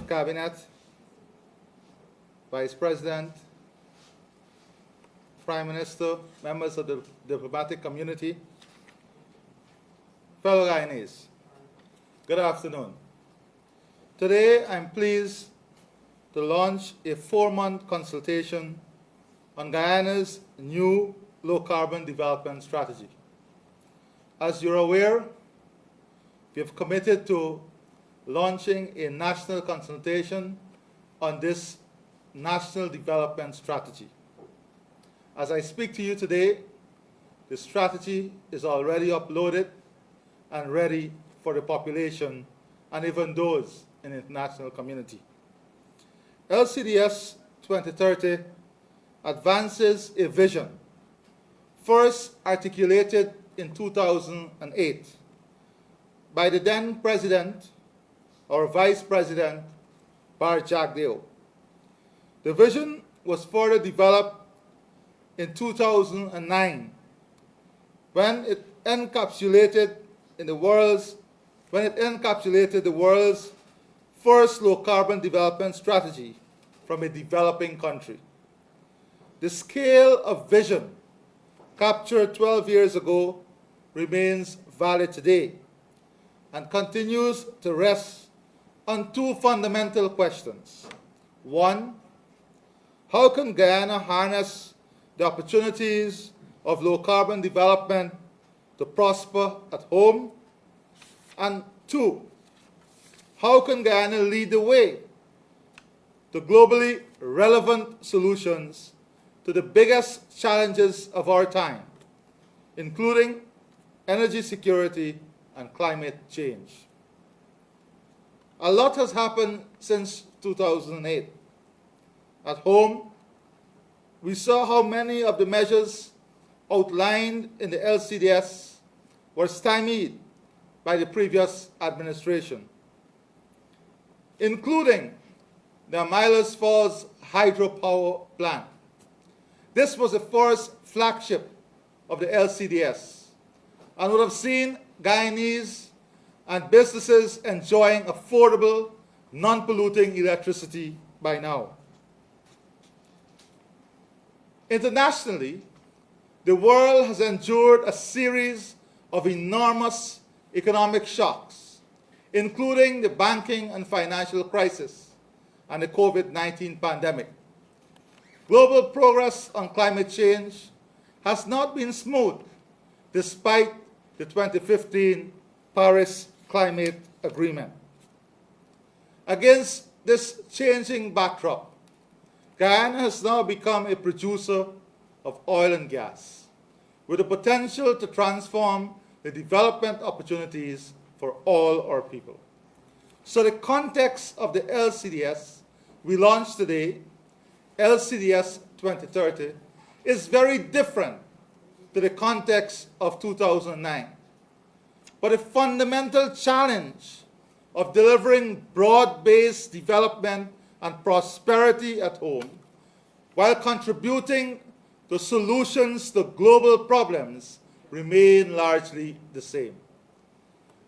Cabinet, Vice President, Prime Minister, members of the diplomatic community, fellow Guyanese, good afternoon. Today I'm pleased to launch a 4-month consultation on Guyana's new low-carbon development strategy. As you're aware, we have committed to launching a national consultation on this national development strategy. As I speak to you today, the strategy is already uploaded and ready for the population and even those in the international community. LCDS 2030 advances a vision first articulated in 2008 by the then President or Vice President Bar Jagdeo. The vision was further developed in 2009 when it encapsulated the world's first low-carbon development strategy from a developing country. The scale of vision captured 12 years ago remains valid today and continues to rest on 2 fundamental questions. 1, how can Guyana harness the opportunities of low-carbon development to prosper at home? And 2, how can Guyana lead the way to globally relevant solutions to the biggest challenges of our time, including energy security and climate change? A lot has happened since 2008. At home, we saw how many of the measures outlined in the LCDS were stymied by the previous administration, including the Milers Falls hydropower plant. This was the first flagship of the LCDS and would have seen Guyanese and businesses enjoying affordable, non-polluting electricity by now. Internationally, the world has endured a series of enormous economic shocks, including the banking and financial crisis and the COVID-19 pandemic. Global progress on climate change has not been smooth despite the 2015 Paris Climate Agreement. Against this changing backdrop, Guyana has now become a producer of oil and gas, with the potential to transform the development opportunities for all our people. So the context of the LCDS we launched today, LCDS 2030, is very different to the context of 2009. But a fundamental challenge of delivering broad-based development and prosperity at home while contributing the solutions to global problems remain largely the same.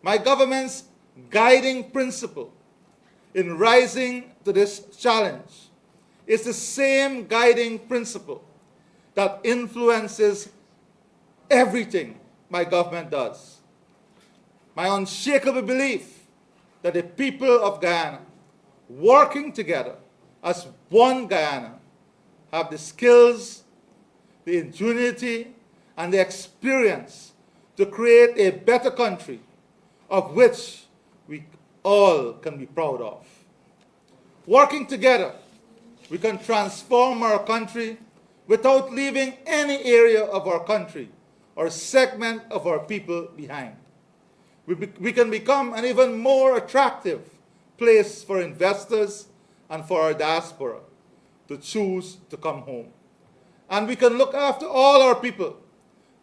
My government's guiding principle in rising to this challenge is the same guiding principle that influences everything my government does. My unshakable belief that the people of Guyana, working together as one Guyana, have the skills, the ingenuity, and the experience to create a better country of which we all can be proud of. Working together, we can transform our country without leaving any area of our country or segment of our people behind. We can become an even more attractive place for investors and for our diaspora to choose to come home. And we can look after all our people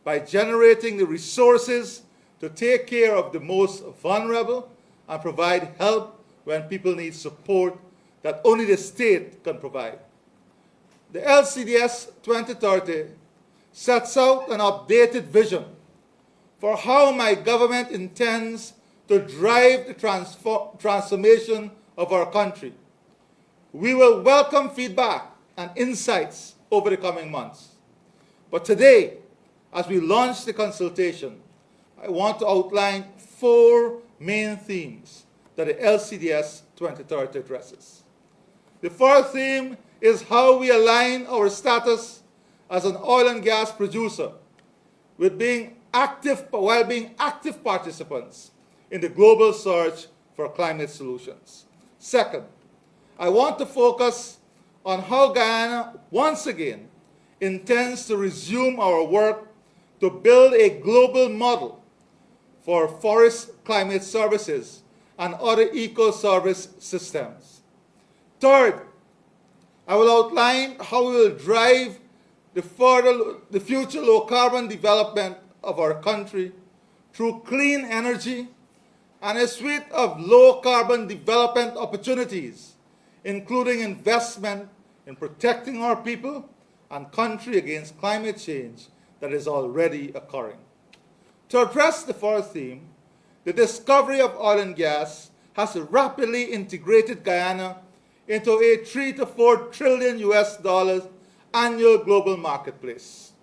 by generating the resources to take care of the most vulnerable and provide help when people need support that only the state can provide. The LCDS 2030 sets out an updated vision for how my government intends to drive the transformation of our country. We will welcome feedback and insights over the coming months. But today, as we launch the consultation, I want to outline 4 main themes that the LCDS 2030 addresses. The first theme is how we align our status as an oil and gas producer with being active participants in the global search for climate solutions. Second, I want to focus on how Guyana once again intends to resume our work to build a global model for forest climate services and other eco-service systems. Third, I will outline how we will drive the future low-carbon development of our country through clean energy and a suite of low-carbon development opportunities, including investment in protecting our people and country against climate change that is already occurring. To address the first theme, the discovery of oil and gas has rapidly integrated Guyana into a $3 to $4 trillion annual global marketplace.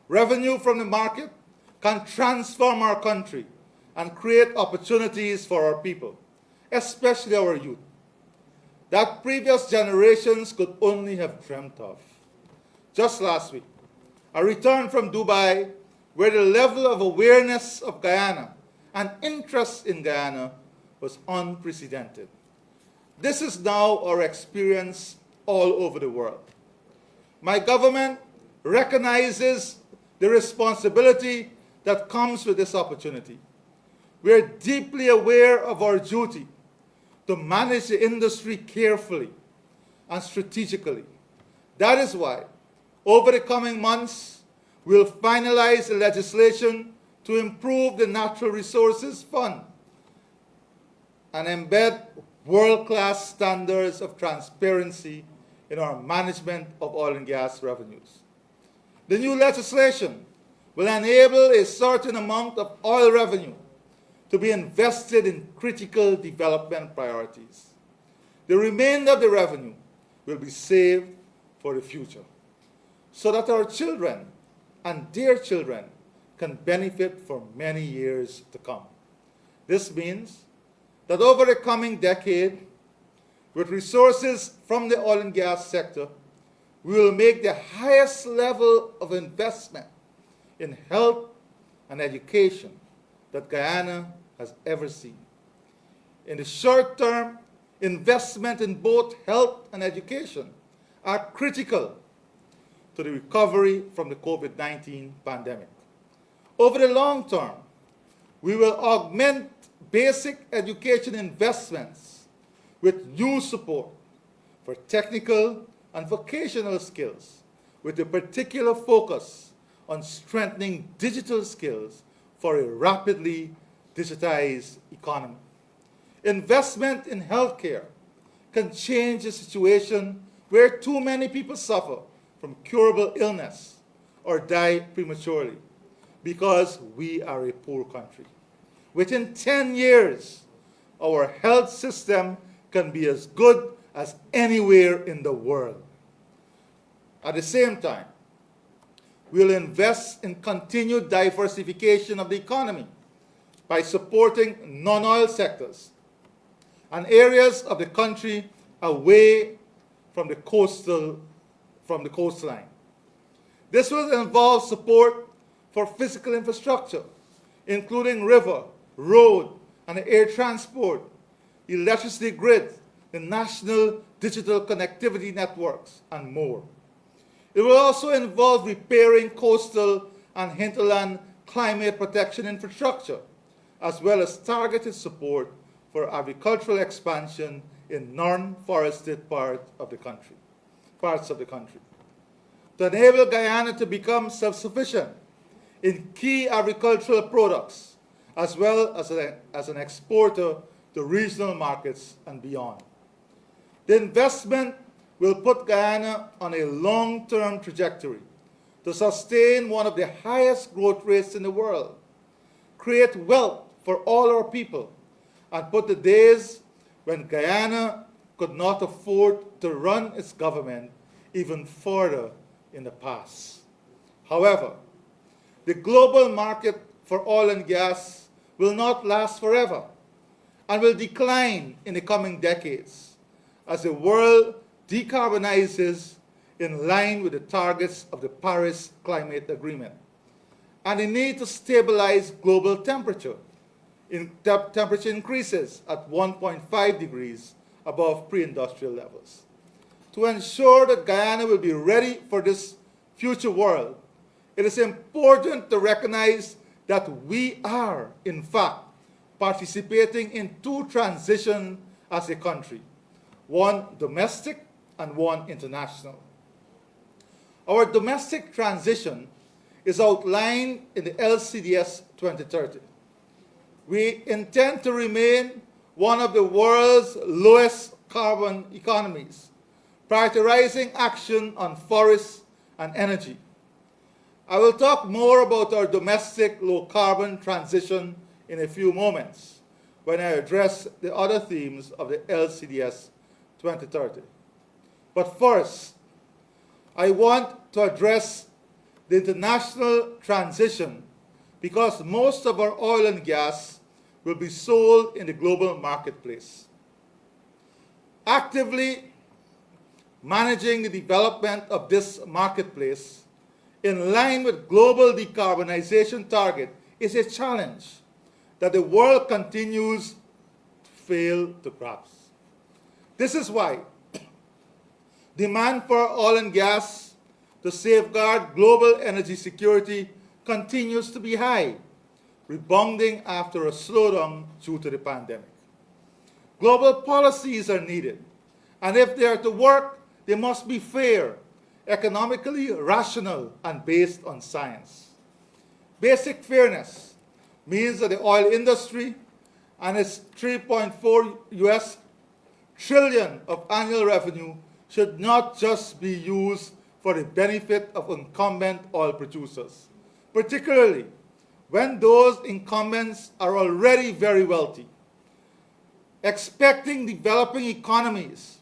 Revenue from the market can transform our country and create opportunities for our people, especially our youth, that previous generations could only have dreamt of. Just last week, I returned from Dubai, where the level of awareness of Guyana and interest in Guyana was unprecedented. This is now our experience all over the world. My government recognizes the responsibility that comes with this opportunity. We are deeply aware of our duty to manage the industry carefully and strategically. That is why, over the coming months, we'll finalize the legislation to improve the Natural Resources Fund and embed world-class standards of transparency in our management of oil and gas revenues. The new legislation will enable a certain amount of oil revenue to be invested in critical development priorities. The remainder of the revenue will be saved for the future, so that our children and their children can benefit for many years to come. This means that over the coming decade, with resources from the oil and gas sector, we will make the highest level of investment in health and education that Guyana has ever seen. In the short term, investment in both health and education are critical to the recovery from the COVID-19 pandemic. Over the long term, we will augment basic education investments with new support for technical and vocational skills, with a particular focus on strengthening digital skills for a rapidly digitized economy. Investment in healthcare can change a situation where too many people suffer from curable illness or die prematurely because we are a poor country. Within 10 years, our health system can be as good as anywhere in the world. At the same time, we'll invest in continued diversification of the economy by supporting non-oil sectors and areas of the country away from the coastline. This will involve support for physical infrastructure, including river, road, and air transport, electricity grid, the national digital connectivity networks, and more. It will also involve repairing coastal and hinterland climate protection infrastructure, as well as targeted support for agricultural expansion in non-forested parts of the country. To enable Guyana to become self-sufficient in key agricultural products, as well as an exporter to regional markets and beyond. The investment will put Guyana on a long-term trajectory to sustain one of the highest growth rates in the world, create wealth for all our people, and put the days when Guyana could not afford to run its government even further in the past. However, the global market for oil and gas will not last forever and will decline in the coming decades as the world decarbonizes in line with the targets of the Paris Climate Agreement and the need to stabilize global temperature. Temperature increases at 1.5 degrees above pre-industrial levels. To ensure that Guyana will be ready for this future world, it is important to recognize that we are, in fact, participating in two transitions as a country, one domestic and one international. Our domestic transition is outlined in the LCDS 2030. We intend to remain one of the world's lowest carbon economies, prioritizing action on forests and energy. I will talk more about our domestic low-carbon transition in a few moments when I address the other themes of the LCDS 2030. But first, I want to address the international transition because most of our oil and gas will be sold in the global marketplace. Actively managing the development of this marketplace in line with global decarbonization target is a challenge that the world continues to fail to grasp. This is why demand for oil and gas to safeguard global energy security continues to be high, rebounding after a slowdown due to the pandemic. Global policies are needed, and if they are to work, they must be fair, economically rational, and based on science. Basic fairness means that the oil industry and its 3.4 US trillion of annual revenue should not just be used for the benefit of incumbent oil producers, particularly when those incumbents are already very wealthy. Expecting developing economies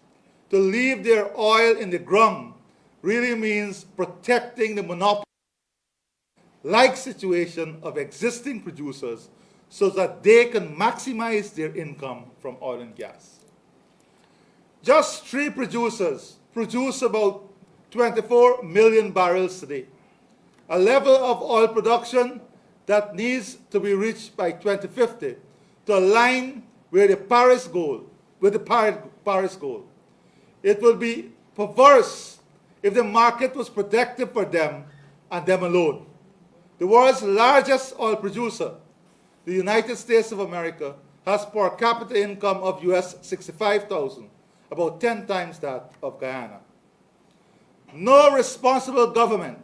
to leave their oil in the ground really means protecting the monopoly-like situation of existing producers so that they can maximize their income from oil and gas. Just 3 producers produce about 24 million barrels today, a level of oil production that needs to be reached by 2050 to align with the Paris goal. It will be perverse if the market was protected for them and them alone. The world's largest oil producer, the United States of America, has per capita income of US $65,000, about 10 times that of Guyana. No responsible government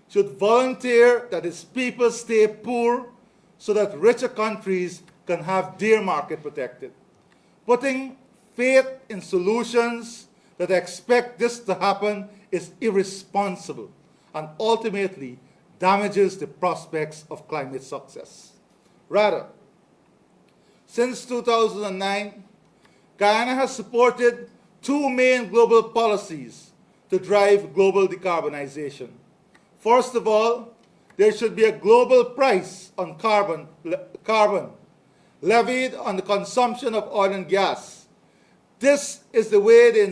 should volunteer that its people stay poor so that richer countries can have their market protected. Putting faith in solutions that expect this to happen is irresponsible and ultimately damages the prospects of climate success. Rather, since 2009, Guyana has supported two main global policies to drive global decarbonization. First of all, there should be a global price on carbon levied on the consumption of oil and gas. This is the way to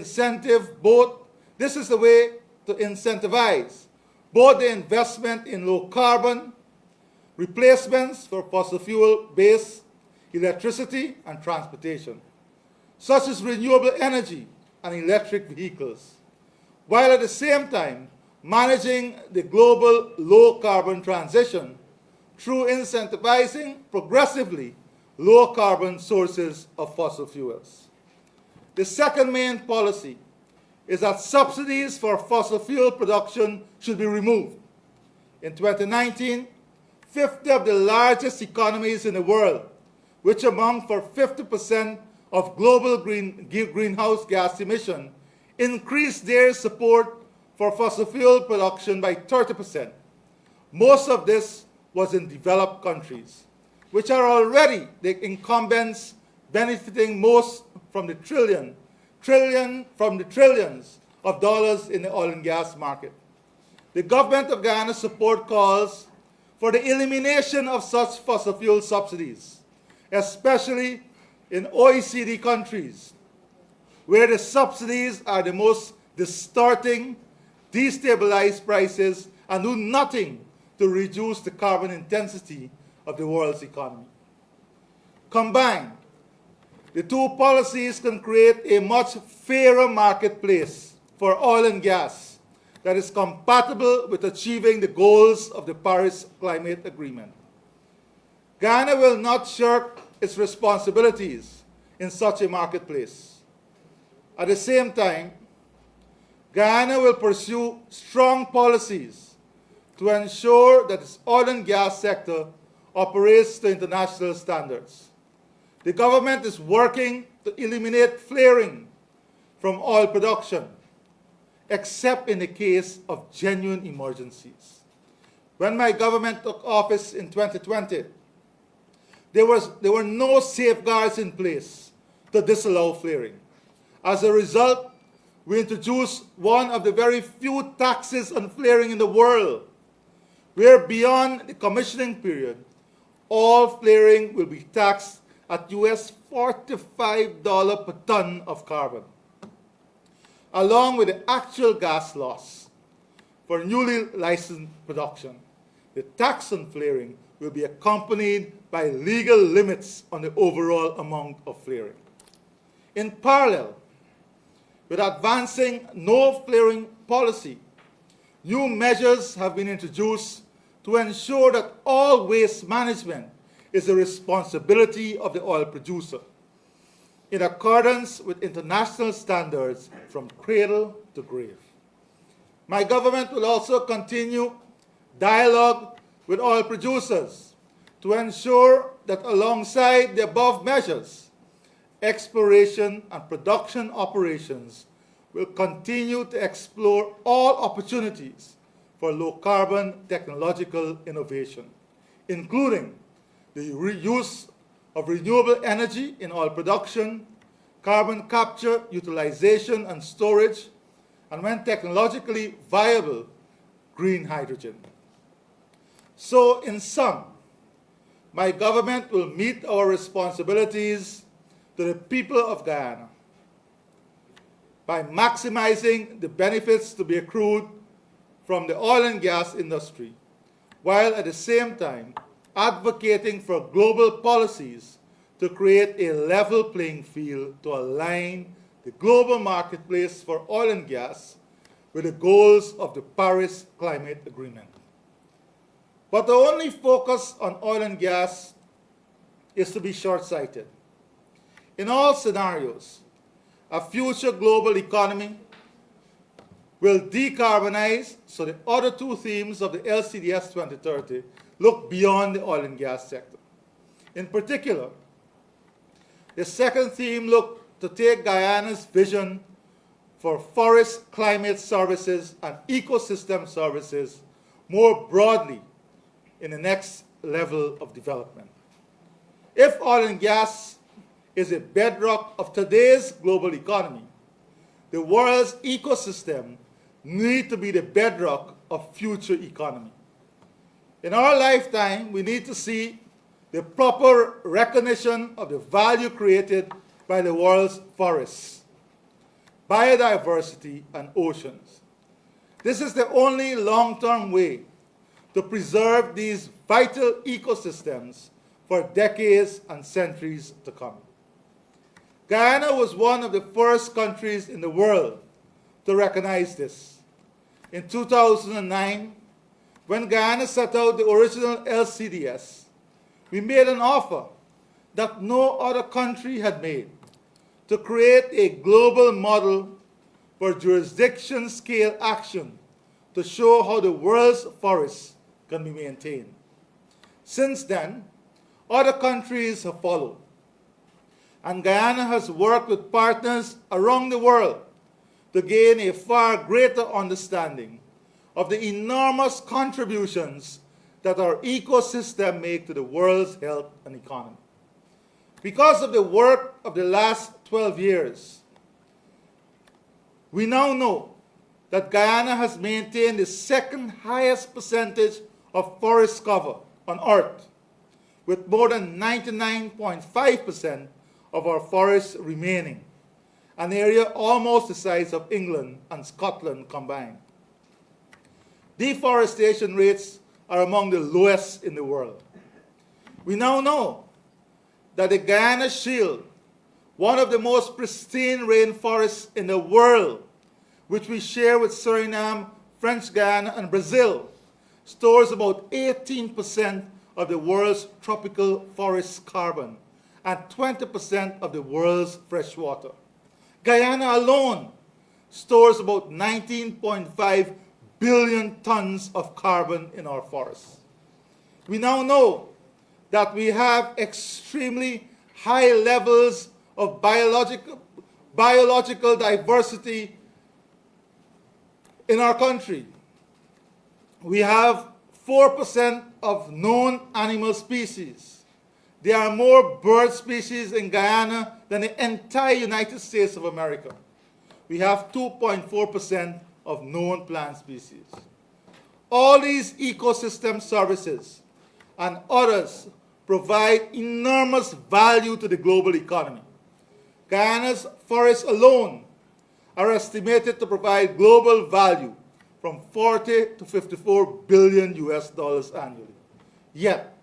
incentivize both the investment in low carbon replacements for fossil fuel-based electricity and transportation, such as renewable energy and electric vehicles, while at the same time managing the global low-carbon transition through incentivizing progressively low-carbon sources of fossil fuels. The second main policy is that subsidies for fossil fuel production should be removed. In 2019, 50 of the largest economies in the world, which amount for 50% of global greenhouse gas emission, increased their support for fossil fuel production by 30%. Most of this was in developed countries, which are already the incumbents benefiting most from the trillions of dollars in the oil and gas market. The government of Guyana's support calls for the elimination of such fossil fuel subsidies, especially in OECD countries, where the subsidies are the most distorting, destabilize prices, and do nothing to reduce the carbon intensity of the world's economy. Combined, the two policies can create a much fairer marketplace for oil and gas that is compatible with achieving the goals of the Paris Climate Agreement. Guyana will not shirk its responsibilities in such a marketplace. At the same time, Guyana will pursue strong policies to ensure that its oil and gas sector operates to international standards. The government is working to eliminate flaring from oil production, except in the case of genuine emergencies. When my government took office in 2020, there were no safeguards in place to disallow flaring. As a result, we introduced one of the very few taxes on flaring in the world, where beyond the commissioning period, all flaring will be taxed at US $45 per ton of carbon, along with the actual gas loss for newly licensed production. The tax on flaring will be accompanied by legal limits on the overall amount of flaring. In parallel with advancing no flaring policy, new measures have been introduced to ensure that all waste management is the responsibility of the oil producer, in accordance with international standards from cradle to grave. My government will also continue dialogue with oil producers to ensure that alongside the above measures, exploration and production operations will continue to explore all opportunities for low-carbon technological innovation, including the use of renewable energy in oil production, carbon capture, utilization, and storage, and when technologically viable, green hydrogen. So, in sum, my government will meet our responsibilities to the people of Guyana by maximizing the benefits to be accrued from the oil and gas industry, while at the same time advocating for global policies to create a level playing field to align the global marketplace for oil and gas with the goals of the Paris Climate Agreement. But to only focus on oil and gas is to be short-sighted. In all scenarios, a future global economy will decarbonize, so the other two themes of the LCDS 2030 look beyond the oil and gas sector. In particular, the second theme looked to take Guyana's vision for forest climate services and ecosystem services more broadly in the next level of development. If oil and gas is a bedrock of today's global economy, the world's ecosystem needs to be the bedrock of future economy. In our lifetime, we need to see the proper recognition of the value created by the world's forests, biodiversity, and oceans. This is the only long-term way to preserve these vital ecosystems for decades and centuries to come. Guyana was one of the first countries in the world to recognize this. In 2009, when Guyana set out the original LCDS, we made an offer that no other country had made to create a global model for jurisdiction-scale action to show how the world's forests can be maintained. Since then, other countries have followed, and Guyana has worked with partners around the world to gain a far greater understanding of the enormous contributions that our ecosystem make to the world's health and economy. Because of the work of the last 12 years, we now know that Guyana has maintained the second highest percentage of forest cover on Earth, with more than 99.5% of our forests remaining, an area almost the size of England and Scotland combined. Deforestation rates are among the lowest in the world. We now know that the Guyana Shield, one of the most pristine rainforests in the world, which we share with Suriname, French Guiana, and Brazil, stores about 18% of the world's tropical forest carbon and 20% of the world's fresh water. Guyana alone stores about 19.5 billion tons of carbon in our forests. We now know that we have extremely high levels of biological diversity in our country. We have 4% of known animal species. There are more bird species in Guyana than the entire United States of America. We have 2.4% of known plant species. All these ecosystem services and others provide enormous value to the global economy. Guyana's forests alone are estimated to provide global value from 40 to 54 billion US dollars annually. Yet,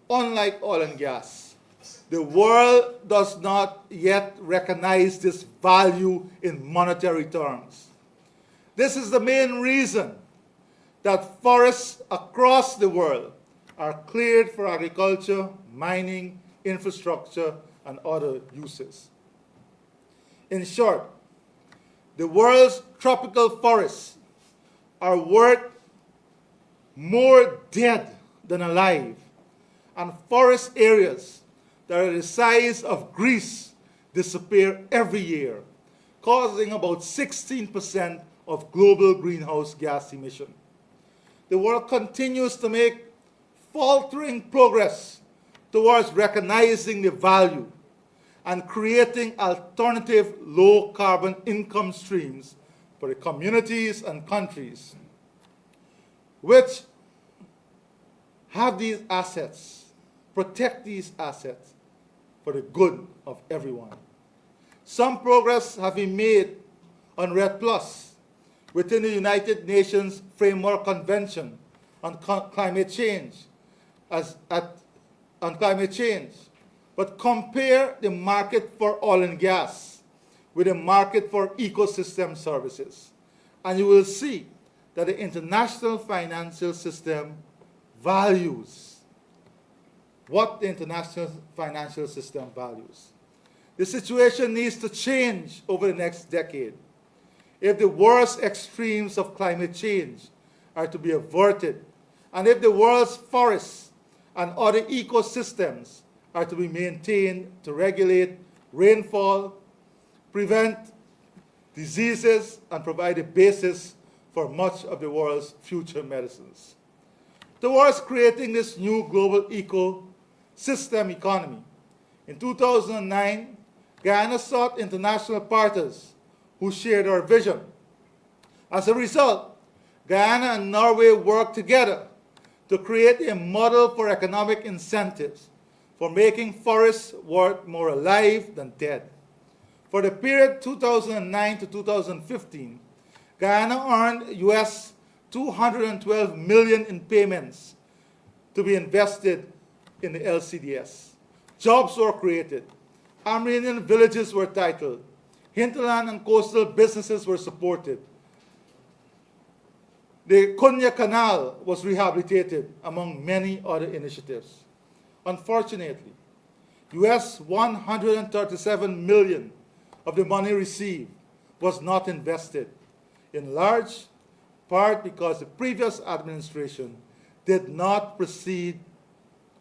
unlike oil and gas, the world does not yet recognize this value in monetary terms. This is the main reason that forests across the world are cleared for agriculture, mining, infrastructure, and other uses. In short, the world's tropical forests are worth more dead than alive, and forest areas that are the size of Greece disappear every year, causing about 16% of global greenhouse gas emission. The world continues to make faltering progress towards recognizing the value and creating alternative low-carbon income streams for the communities and countries which have these assets, protect these assets for the good of everyone. Some progress has been made on REDD+ within the United Nations Framework Convention on climate change, but compare the market for oil and gas with the market for ecosystem services, and you will see that the international financial system values what the international financial system values. The situation needs to change over the next decade if the worst extremes of climate change are to be averted, and if the world's forests and other ecosystems are to be maintained to regulate rainfall, prevent diseases, and provide a basis for much of the world's future medicines. Towards creating this new global ecosystem economy, in 2009, Guyana sought international partners who shared our vision. As a result, Guyana and Norway worked together to create a model for economic incentives for making forests work more alive than dead. For the period 2009 to 2015, Guyana earned US $212 million in payments to be invested in the LCDS. Jobs were created. Amerindian villages were titled. Hinterland and coastal businesses were supported. The Konya Canal was rehabilitated, among many other initiatives. Unfortunately, US $137 million of the money received was not invested, in large part because the previous administration did not proceed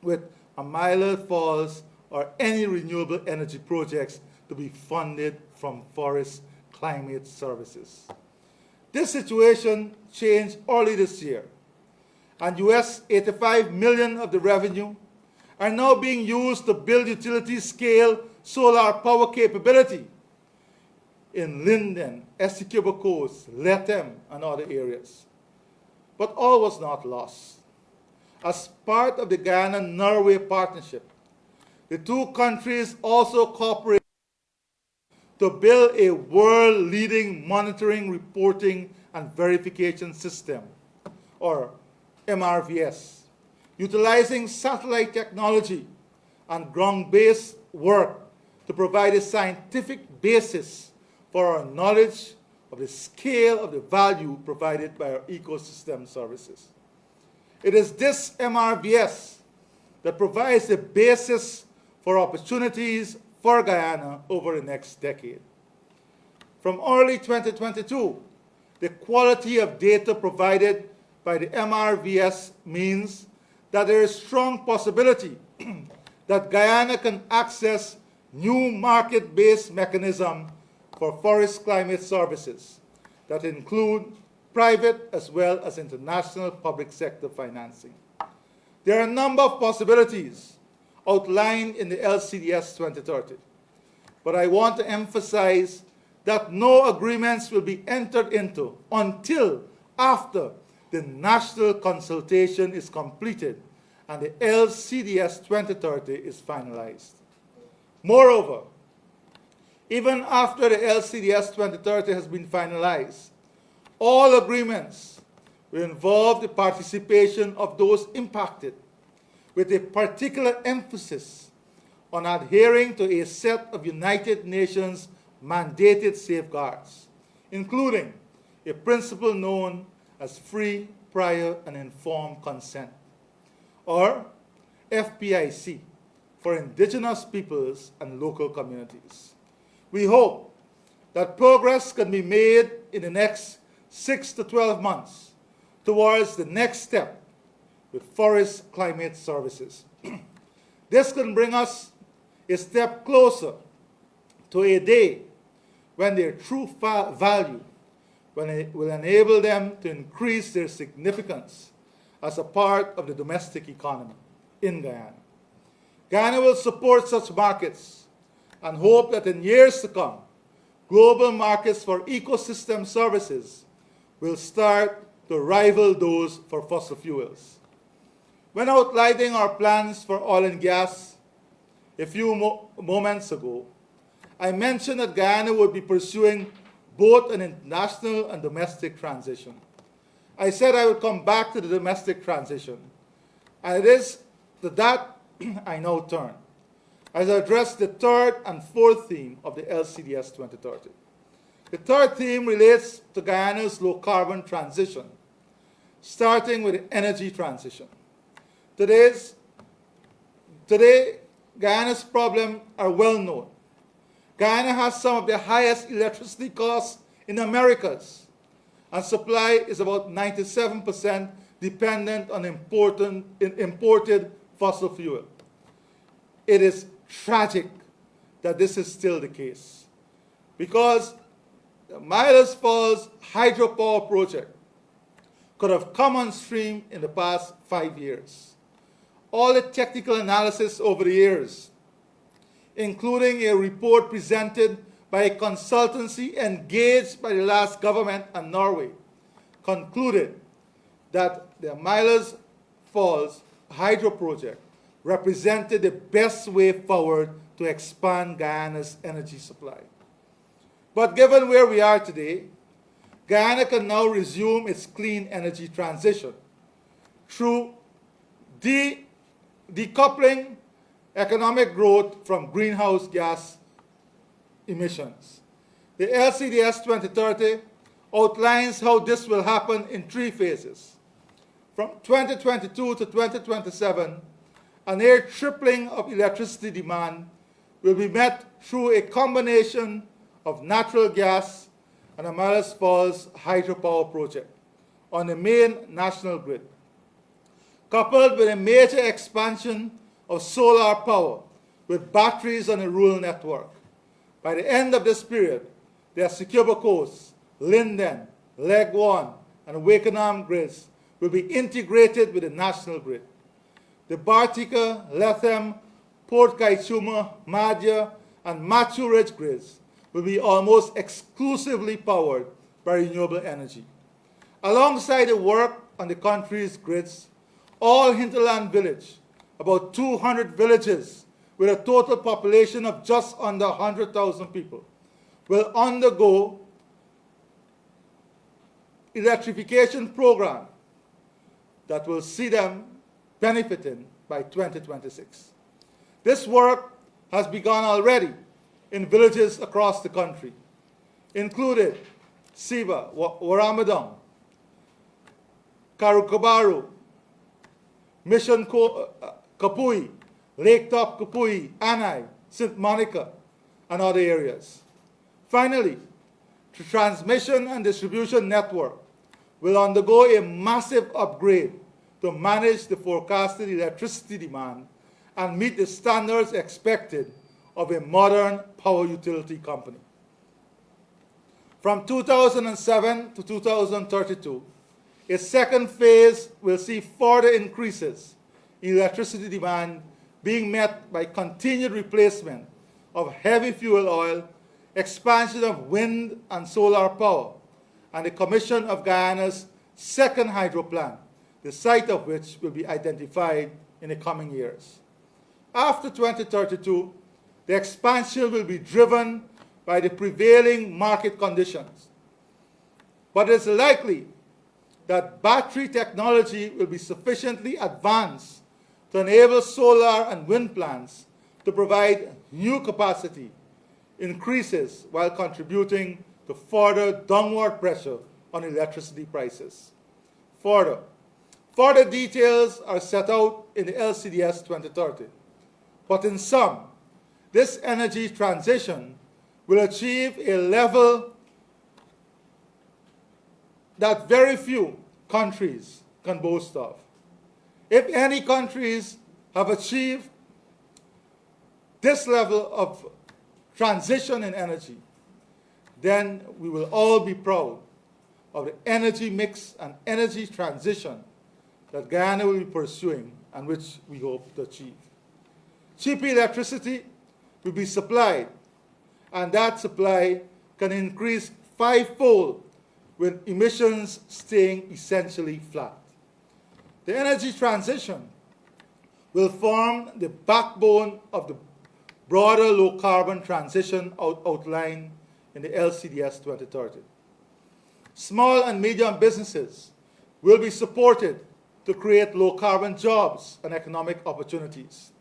with Amila Falls or any renewable energy projects to be funded from forest climate services. This situation changed early this year, and US $85 million of the revenue are now being used to build utility-scale solar power capability in Linden, Essequibo Coast, Lethem, and other areas. But all was not lost. As part of the Guyana-Norway partnership, the two countries also cooperated to build a world-leading monitoring, reporting, and verification system, or MRVS, utilizing satellite technology and ground-based work to provide a scientific basis for our knowledge of the scale of the value provided by our ecosystem services. It is this MRVS that provides the basis for opportunities for Guyana over the next decade. From early 2022, the quality of data provided by the MRVS means that there is strong possibility that Guyana can access new market-based mechanisms for forest climate services that include private as well as international public sector financing. There are a number of possibilities outlined in the LCDS 2030, but I want to emphasize that no agreements will be entered into until after the national consultation is completed and the LCDS 2030 is finalized. Moreover, even after the LCDS 2030 has been finalized, all agreements will involve the participation of those impacted, with a particular emphasis on adhering to a set of United Nations mandated safeguards, including a principle known as free, prior, and informed consent, or FPIC, for indigenous peoples and local communities. We hope that progress can be made in the next 6 to 12 months towards the next step with forest climate services. This can bring us a step closer to a day when their true value will enable them to increase their significance as a part of the domestic economy in Guyana. Guyana will support such markets and hope that in years to come, global markets for ecosystem services will start to rival those for fossil fuels. When outlining our plans for oil and gas a few moments ago, I mentioned that Guyana would be pursuing both an international and domestic transition. I said I would come back to the domestic transition, and it is to that I now turn, as I address the third and fourth theme of the LCDS 2030. The third theme relates to Guyana's low-carbon transition, starting with the energy transition. Today, Guyana's problems are well known. Guyana has some of the highest electricity costs in the Americas, and supply is about 97% dependent on imported fossil fuel. It is tragic that this is still the case, because the Miles Falls hydropower project could have come on stream in the past 5 years. All the technical analysis over the years, including a report presented by a consultancy engaged by the last government and Norway, concluded that the Miles Falls hydro project represented the best way forward to expand Guyana's energy supply. But given where we are today, Guyana can now resume its clean energy transition through decoupling economic growth from greenhouse gas emissions. The LCDS 2030 outlines how this will happen in 3 phases. From 2022 to 2027, a near tripling of electricity demand will be met through a combination of natural gas and a Miles Falls hydropower project on the main national grid, coupled with a major expansion of solar power with batteries on the rural network. By the end of this period, the Essequibo Coast, Linden, Leg 1, and Wakenham grids will be integrated with the national grid. The Bartica, Lethem, Port Kaituma, Madja, and Matthew Ridge grids will be almost exclusively powered by renewable energy. Alongside the work on the country's grids, all hinterland village, about 200 villages with a total population of just under 100,000 people, will undergo electrification program that will see them benefiting by 2026. This work has begun already in villages across the country, including Siba, Waramadong, Karukabaru, Mission Kapui, Lake Top Kapui, Anai, St. Monica, and other areas. Finally, the transmission and distribution network will undergo a massive upgrade to manage the forecasted electricity demand and meet the standards expected of a modern power utility company. From 2007 to 2032, a second phase will see further increases in electricity demand being met by continued replacement of heavy fuel oil, expansion of wind and solar power, and the commission of Guyana's second hydro plant, the site of which will be identified in the coming years. After 2032, the expansion will be driven by the prevailing market conditions. But it is likely that battery technology will be sufficiently advanced to enable solar and wind plants to provide new capacity increases while contributing to further downward pressure on electricity prices. Further details are set out in the LCDS 2030. But in sum, this energy transition will achieve a level that very few countries can boast of. If any countries have achieved this level of transition in energy, then we will all be proud of the energy mix and energy transition that Guyana will be pursuing and which we hope to achieve. Cheap electricity will be supplied, and that supply can increase 5-fold with emissions staying essentially flat. The energy transition will form the backbone of the broader low-carbon transition outlined in the LCDS 2030. Small and medium businesses will be supported to create low-carbon jobs and economic opportunities.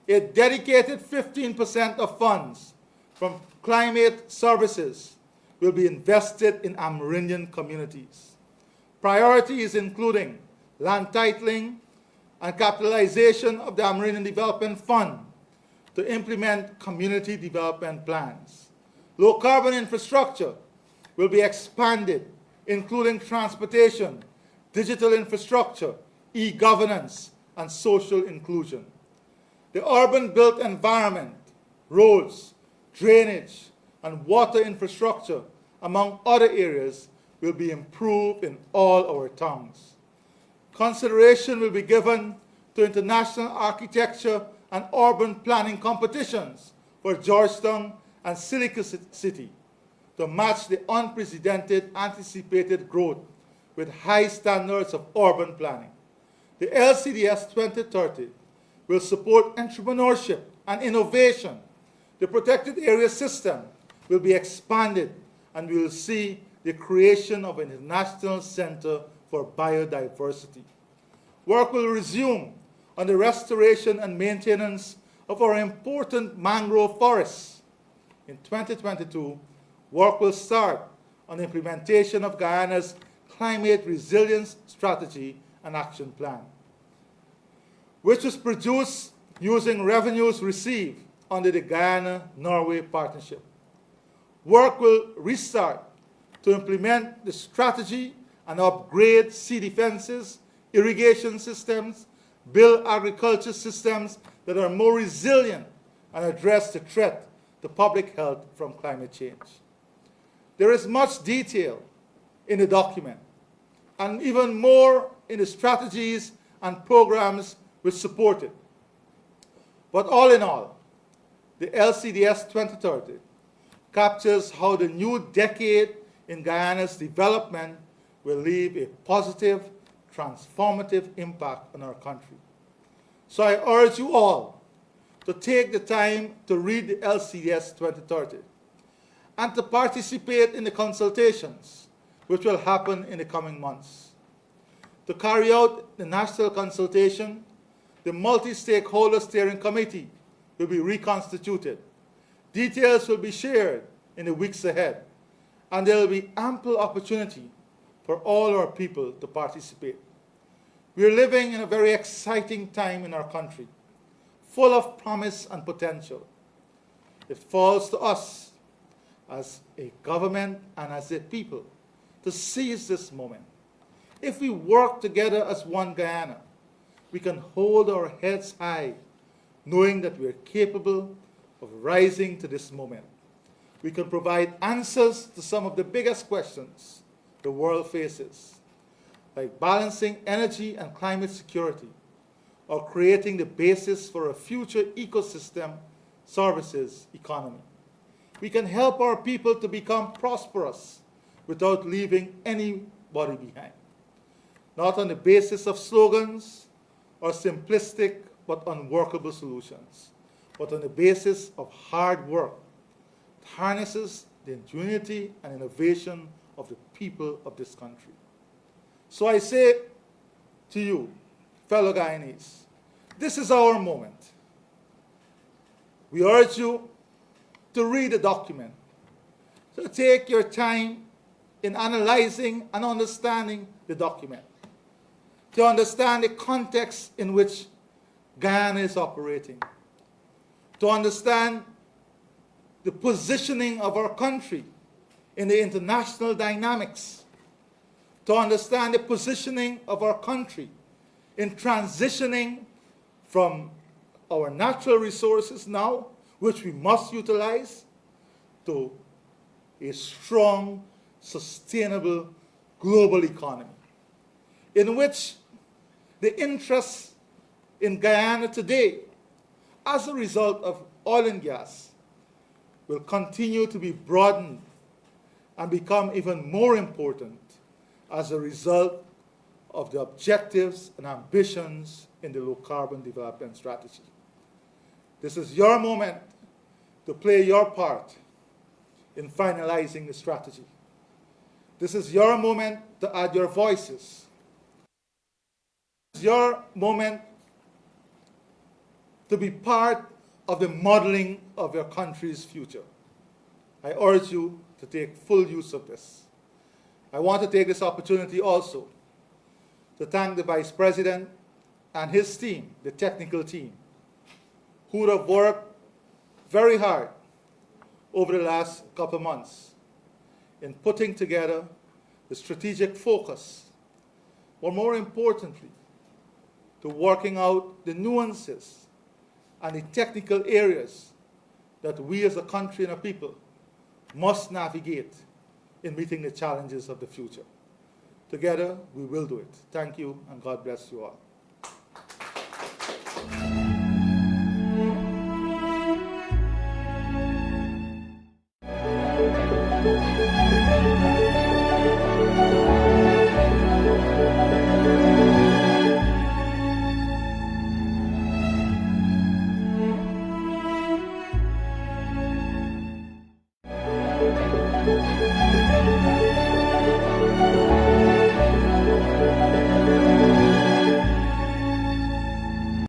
A dedicated 15% of funds from climate services will be invested in Amerindian communities. Priorities including land titling and capitalization of the Amerindian Development Fund to implement community development plans. Low-carbon infrastructure will be expanded, including transportation, digital infrastructure, e-governance, and social inclusion. The urban built environment, roads, drainage, and water infrastructure, among other areas, will be improved in all our tongues. Consideration will be given to international architecture and urban planning competitions for Georgetown and Silicon City to match the unprecedented anticipated growth with high standards of urban planning. The LCDS 2030 will support entrepreneurship and innovation. The protected area system will be expanded, and we will see the creation of an international center for biodiversity. Work will resume on the restoration and maintenance of our important mangrove forests. In 2022, work will start on the implementation of Guyana's Climate Resilience Strategy and Action Plan, which was produced using revenues received under the Guyana-Norway Partnership. Work will restart to implement the strategy and upgrade sea defenses, irrigation systems, build agriculture systems that are more resilient and address the threat to public health from climate change. There is much detail in the document, and even more in the strategies and programs which support it. But all in all, the LCDS 2030 captures how the new decade in Guyana's development will leave a positive, transformative impact on our country. So I urge you all to take the time to read the LCDS 2030 and to participate in the consultations which will happen in the coming months. To carry out the national consultation, the multi-stakeholder steering committee will be reconstituted. Details will be shared in the weeks ahead, and there will be ample opportunity for all our people to participate. We are living in a very exciting time in our country, full of promise and potential. It falls to us as a government and as a people to seize this moment. If we work together as one Guyana, we can hold our heads high, knowing that we are capable of rising to this moment. We can provide answers to some of the biggest questions the world faces, like balancing energy and climate security, or creating the basis for a future ecosystem services economy. We can help our people to become prosperous without leaving anybody behind, not on the basis of slogans or simplistic but unworkable solutions, but on the basis of hard work that harnesses the ingenuity and innovation of the people of this country. So I say to you, fellow Guyanese, this is our moment. We urge you to read the document, to take your time in analyzing and understanding the document, to understand the context in which Guyana is operating, to understand the positioning of our country in the international dynamics, to understand the positioning of our country in transitioning from our natural resources now, which we must utilize, to a strong, sustainable global economy, in which the interests in Guyana today, as a result of oil and gas, will continue to be broadened and become even more important as a result of the objectives and ambitions in the low-carbon development strategy. This is your moment to play your part in finalizing the strategy. This is your moment to add your voices. This is your moment to be part of the modeling of your country's future. I urge you to take full use of this. I want to take this opportunity also to thank the Vice President and his team, the technical team, who have worked very hard over the last couple of months in putting together the strategic focus, but more importantly, to working out the nuances and the technical areas that we as a country and a people must navigate in meeting the challenges of the future. Together, we will do it. Thank you, and God bless you all.